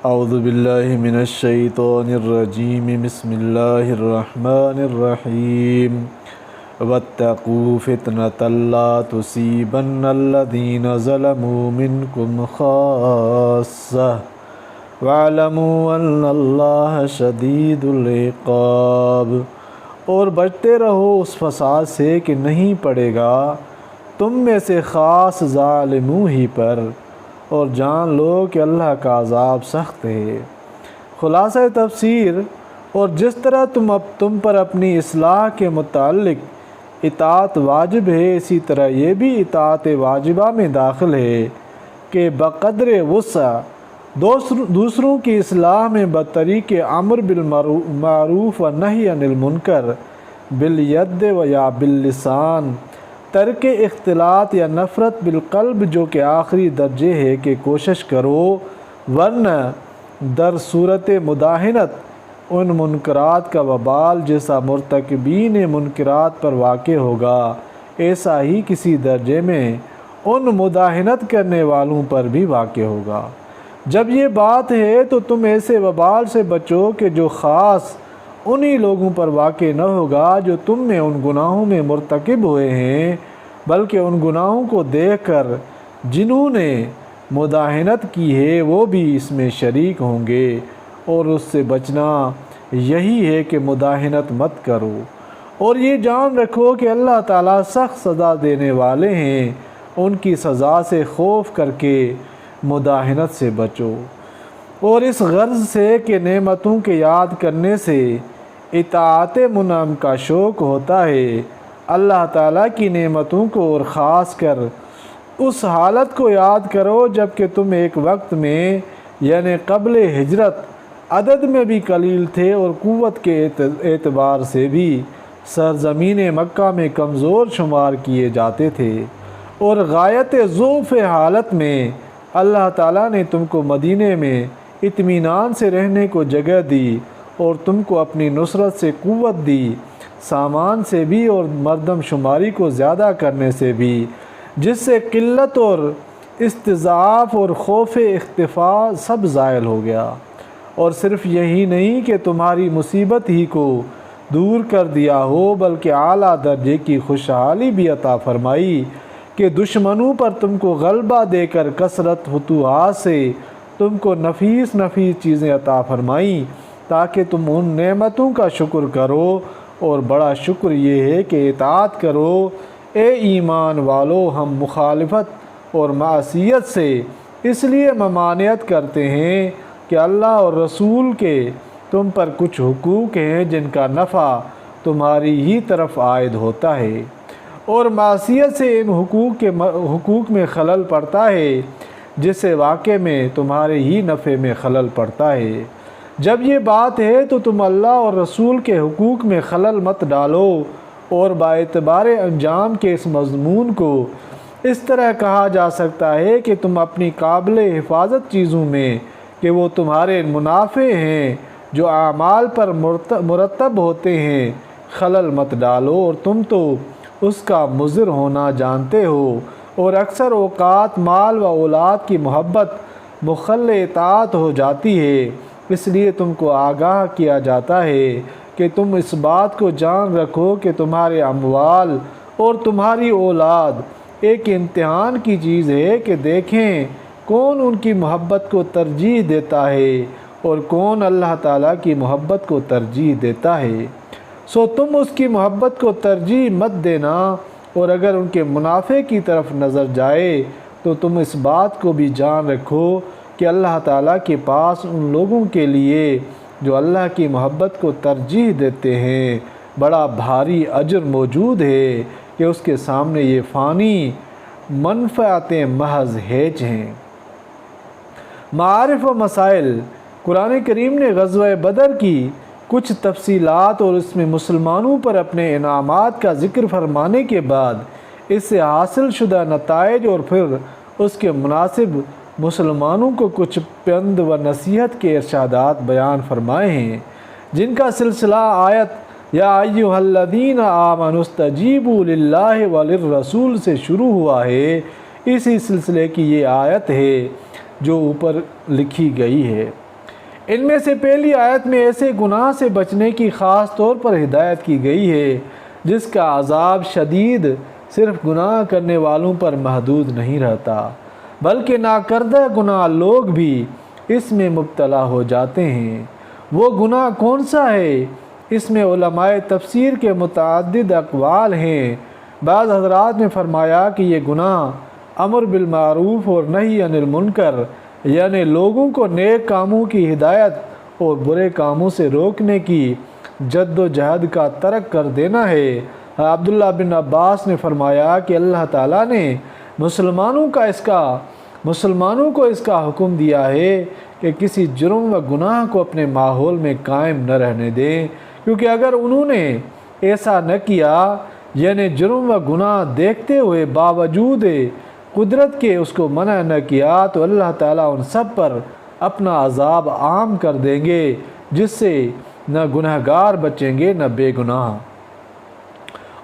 اعوذ باللہ من الشیطان الرجیم بسم اللہ الرحمن الرحیم واتقوا فتنة لا تصیبن الذین ظلموا منکم خاصہ واعلموا ان اللہ شدید العقاب۔ اور بچتے رہو اس فساد سے کہ نہیں پڑے گا تم میں سے خاص ظالموں ہی پر، اور جان لو کہ اللہ کا عذاب سخت ہے۔ خلاصہ تفسیر: اور جس طرح تم پر اپنی اصلاح کے متعلق اطاعت واجب ہے، اسی طرح یہ بھی اطاعت واجبہ میں داخل ہے کہ بقدر وسع دوسروں کی اصلاح میں بطریق امر بالمعروف و نہی عن المنکر بالید و یا باللسان، ترک اختلاط یا نفرت بالقلب جو کہ آخری درجے ہے کہ کوشش کرو، ورنہ در صورت مداہنت ان منکرات کا وبال جیسا مرتکبین منکرات پر واقع ہوگا، ایسا ہی کسی درجے میں ان مداہنت کرنے والوں پر بھی واقع ہوگا۔ جب یہ بات ہے تو تم ایسے وبال سے بچو کہ جو خاص انہی لوگوں پر واقع نہ ہوگا جو تم میں ان گناہوں میں مرتکب ہوئے ہیں، بلکہ ان گناہوں کو دیکھ کر جنہوں نے مداہنت کی ہے وہ بھی اس میں شریک ہوں گے، اور اس سے بچنا یہی ہے کہ مداہنت مت کرو، اور یہ جان رکھو کہ اللہ تعالیٰ سخت سزا دینے والے ہیں، ان کی سزا سے خوف کر کے مداہنت سے بچو۔ اور اس غرض سے کہ نعمتوں کے یاد کرنے سے اطاعت منعم کا شوق ہوتا ہے، اللہ تعالیٰ کی نعمتوں کو اور خاص کر اس حالت کو یاد کرو جب کہ تم ایک وقت میں یعنی قبل ہجرت عدد میں بھی قلیل تھے اور قوت کے اعتبار سے بھی سرزمین مکہ میں کمزور شمار کیے جاتے تھے، اور غایت ضعف حالت میں اللہ تعالیٰ نے تم کو مدینے میں اطمینان سے رہنے کو جگہ دی اور تم کو اپنی نصرت سے قوت دی، سامان سے بھی اور مردم شماری کو زیادہ کرنے سے بھی، جس سے قلت اور استضعاف اور خوف اختفاء سب زائل ہو گیا۔ اور صرف یہی نہیں کہ تمہاری مصیبت ہی کو دور کر دیا ہو، بلکہ اعلیٰ درجے کی خوشحالی بھی عطا فرمائی کہ دشمنوں پر تم کو غلبہ دے کر کثرت فتوحات سے تم کو نفیس چیزیں عطا فرمائیں تاکہ تم ان نعمتوں کا شکر کرو، اور بڑا شکر یہ ہے کہ اطاعت کرو۔ اے ایمان والو، ہم مخالفت اور معصیت سے اس لیے ممانعت کرتے ہیں کہ اللہ اور رسول کے تم پر کچھ حقوق ہیں جن کا نفع تمہاری ہی طرف عائد ہوتا ہے، اور معصیت سے ان حقوق میں خلل پڑتا ہے جس سے واقع میں تمہارے ہی نفع میں خلل پڑتا ہے۔ جب یہ بات ہے تو تم اللہ اور رسول کے حقوق میں خلل مت ڈالو، اور باعتبار انجام کے اس مضمون کو اس طرح کہا جا سکتا ہے کہ تم اپنی قابل حفاظت چیزوں میں کہ وہ تمہارے منافع ہیں جو اعمال پر مرتب ہوتے ہیں خلل مت ڈالو، اور تم تو اس کا مضر ہونا جانتے ہو، اور اکثر اوقات مال و اولاد کی محبت مخل اطاعت ہو جاتی ہے، اس لیے تم کو آگاہ کیا جاتا ہے کہ تم اس بات کو جان رکھو کہ تمہارے اموال اور تمہاری اولاد ایک امتحان کی چیز ہے کہ دیکھیں کون ان کی محبت کو ترجیح دیتا ہے اور کون اللہ تعالیٰ کی محبت کو ترجیح دیتا ہے۔ سو تم اس کی محبت کو ترجیح مت دینا، اور اگر ان کے منافع کی طرف نظر جائے تو تم اس بات کو بھی جان رکھو کہ اللہ تعالیٰ کے پاس ان لوگوں کے لیے جو اللہ کی محبت کو ترجیح دیتے ہیں بڑا بھاری اجر موجود ہے کہ اس کے سامنے یہ فانی منفعتیں محض ہیچ ہیں۔ معارف و مسائل: قرآن کریم نے غزوہ بدر کی کچھ تفصیلات اور اس میں مسلمانوں پر اپنے انعامات کا ذکر فرمانے کے بعد اس سے حاصل شدہ نتائج اور پھر اس کے مناسب مسلمانوں کو کچھ پند و نصیحت کے ارشادات بیان فرمائے ہیں، جن کا سلسلہ آیت یا ایھا الذین آمنوا استجیبوا للہ وللرسول سے شروع ہوا ہے۔ اسی سلسلے کی یہ آیت ہے جو اوپر لکھی گئی ہے۔ ان میں سے پہلی آیت میں ایسے گناہ سے بچنے کی خاص طور پر ہدایت کی گئی ہے جس کا عذاب شدید صرف گناہ کرنے والوں پر محدود نہیں رہتا، بلکہ ناکردہ گناہ لوگ بھی اس میں مبتلا ہو جاتے ہیں۔ وہ گناہ کون سا ہے؟ اس میں علماء تفسیر کے متعدد اقوال ہیں۔ بعض حضرات نے فرمایا کہ یہ گناہ امر بالمعروف اور نہی عن المنکر، یعنی لوگوں کو نیک کاموں کی ہدایت اور برے کاموں سے روکنے کی جد و جہد کا ترک کر دینا ہے۔ عبداللہ بن عباس نے فرمایا کہ اللہ تعالیٰ نے مسلمانوں کو اس کا حکم دیا ہے کہ کسی جرم و گناہ کو اپنے ماحول میں قائم نہ رہنے دیں، کیونکہ اگر انہوں نے ایسا نہ کیا، یعنی جرم و گناہ دیکھتے ہوئے باوجود قدرت کے اس کو منع نہ کیا، تو اللہ تعالیٰ ان سب پر اپنا عذاب عام کر دیں گے، جس سے نہ گنہگار بچیں گے نہ بے گناہ۔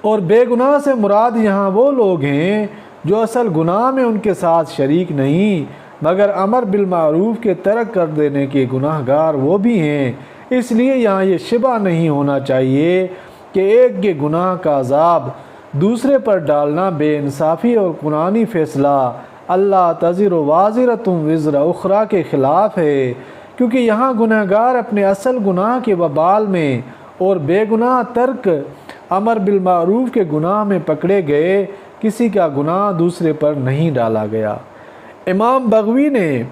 اور بے گناہ سے مراد یہاں وہ لوگ ہیں جو اصل گناہ میں ان کے ساتھ شریک نہیں، مگر امر بالمعروف کے ترک کر دینے کے گناہ گار وہ بھی ہیں۔ اس لیے یہاں یہ شبہ نہیں ہونا چاہیے کہ ایک کے گناہ کا عذاب دوسرے پر ڈالنا بے انصافی اور قرآنی فیصلہ اللہ تزر وازرۃ وزر اخری کے خلاف ہے، کیونکہ یہاں گناہ گار اپنے اصل گناہ کے وبال میں اور بے گناہ ترک امر بالمعروف کے گناہ میں پکڑے گئے، کسی کا گناہ دوسرے پر نہیں ڈالا گیا۔ امام بغوی نے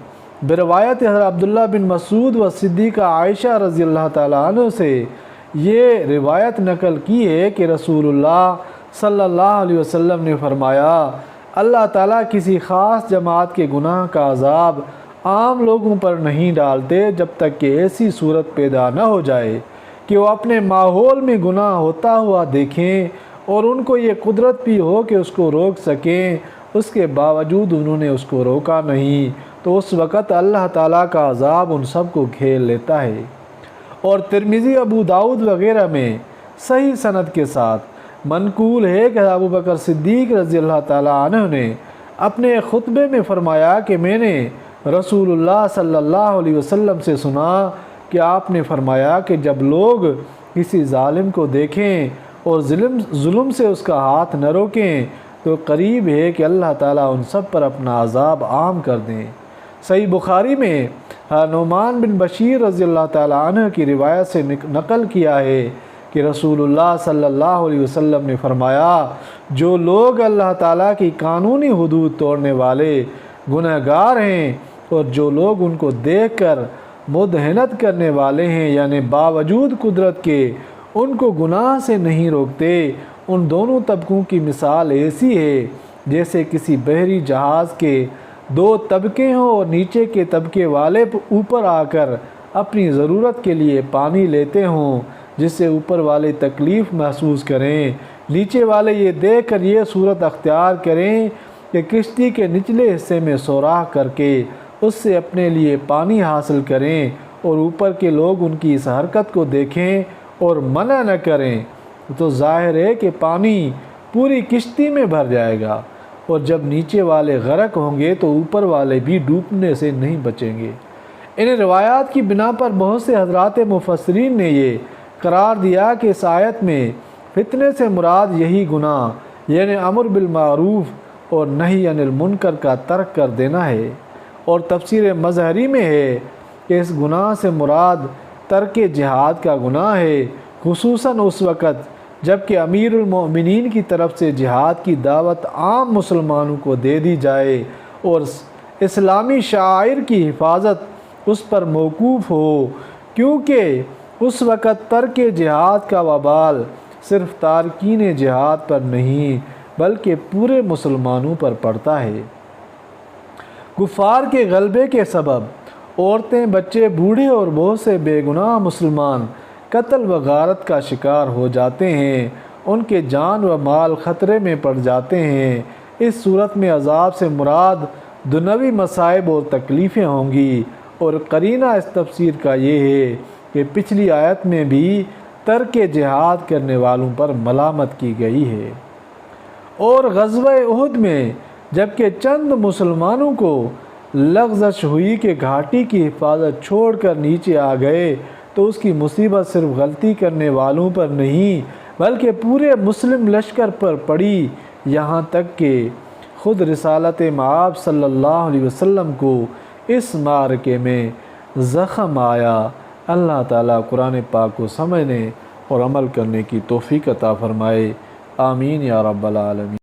بروایت حضرت عبداللہ بن مسعود و صدیقہ عائشہ رضی اللہ تعالیٰ عنہ سے یہ روایت نقل کی ہے کہ رسول اللہ صلی اللہ علیہ وسلم نے فرمایا، اللہ تعالیٰ کسی خاص جماعت کے گناہ کا عذاب عام لوگوں پر نہیں ڈالتے جب تک کہ ایسی صورت پیدا نہ ہو جائے کہ وہ اپنے ماحول میں گناہ ہوتا ہوا دیکھیں اور ان کو یہ قدرت بھی ہو کہ اس کو روک سکیں، اس کے باوجود انہوں نے اس کو روکا نہیں، تو اس وقت اللہ تعالیٰ کا عذاب ان سب کو گھیر لیتا ہے۔ اور ترمذی، ابو داؤد وغیرہ میں صحیح سند کے ساتھ منقول ہے کہ ابو بکر صدیق رضی اللہ تعالیٰ عنہ نے اپنے خطبے میں فرمایا کہ میں نے رسول اللہ صلی اللہ علیہ وسلم سے سنا کہ آپ نے فرمایا کہ جب لوگ کسی ظالم کو دیکھیں اور ظلم سے اس کا ہاتھ نہ روکیں تو قریب ہے کہ اللہ تعالیٰ ان سب پر اپنا عذاب عام کر دیں۔ صحیح بخاری میں نعمان بن بشیر رضی اللہ تعالیٰ عنہ کی روایت سے نقل کیا ہے کہ رسول اللہ صلی اللہ علیہ وسلم نے فرمایا، جو لوگ اللہ تعالیٰ کی قانونی حدود توڑنے والے گنہگار ہیں اور جو لوگ ان کو دیکھ کر مدہنت کرنے والے ہیں، یعنی باوجود قدرت کے ان کو گناہ سے نہیں روکتے، ان دونوں طبقوں کی مثال ایسی ہے جیسے کسی بحری جہاز کے دو طبقے ہوں اور نیچے کے طبقے والے اوپر آ کر اپنی ضرورت کے لیے پانی لیتے ہوں، جس سے اوپر والے تکلیف محسوس کریں، نیچے والے یہ دیکھ کر یہ صورت اختیار کریں کہ کشتی کے نچلے حصے میں سوراخ کر کے اس سے اپنے لیے پانی حاصل کریں، اور اوپر کے لوگ ان کی اس حرکت کو دیکھیں اور منع نہ کریں، تو ظاہر ہے کہ پانی پوری کشتی میں بھر جائے گا، اور جب نیچے والے غرق ہوں گے تو اوپر والے بھی ڈوبنے سے نہیں بچیں گے۔ ان روایات کی بنا پر بہت سے حضرات مفسرین نے یہ قرار دیا کہ اس آیت میں فتنے سے مراد یہی گناہ، یعنی امر بالمعروف اور نہی عن المنکر کا ترک کر دینا ہے، اور تفسیر مظہری میں ہے کہ اس گناہ سے مراد ترک جہاد کا گناہ ہے، خصوصاً اس وقت جب کہ امیر المؤمنین کی طرف سے جہاد کی دعوت عام مسلمانوں کو دے دی جائے اور اسلامی شعائر کی حفاظت اس پر موقوف ہو، کیونکہ اس وقت ترک جہاد کا وبال صرف تارکین جہاد پر نہیں بلکہ پورے مسلمانوں پر پڑتا ہے۔ کفار کے غلبے کے سبب عورتیں، بچے، بوڑھے اور بہت سے بے گناہ مسلمان قتل و غارت کا شکار ہو جاتے ہیں، ان کے جان و مال خطرے میں پڑ جاتے ہیں۔ اس صورت میں عذاب سے مراد دنیوی مصائب اور تکلیفیں ہوں گی، اور قرینہ اس تفسیر کا یہ ہے کہ پچھلی آیت میں بھی ترک جہاد کرنے والوں پر ملامت کی گئی ہے۔ اور غزوہ احد میں جبکہ چند مسلمانوں کو لغزش ہوئی کہ گھاٹی کی حفاظت چھوڑ کر نیچے آ گئے تو اس کی مصیبت صرف غلطی کرنے والوں پر نہیں بلکہ پورے مسلم لشکر پر پڑی، یہاں تک کہ خود رسالت مآب صلی اللہ علیہ وسلم کو اس معرکے میں زخم آیا۔ اللہ تعالیٰ قرآن پاک کو سمجھنے اور عمل کرنے کی توفیق عطا فرمائے، آمین یا رب العالمین۔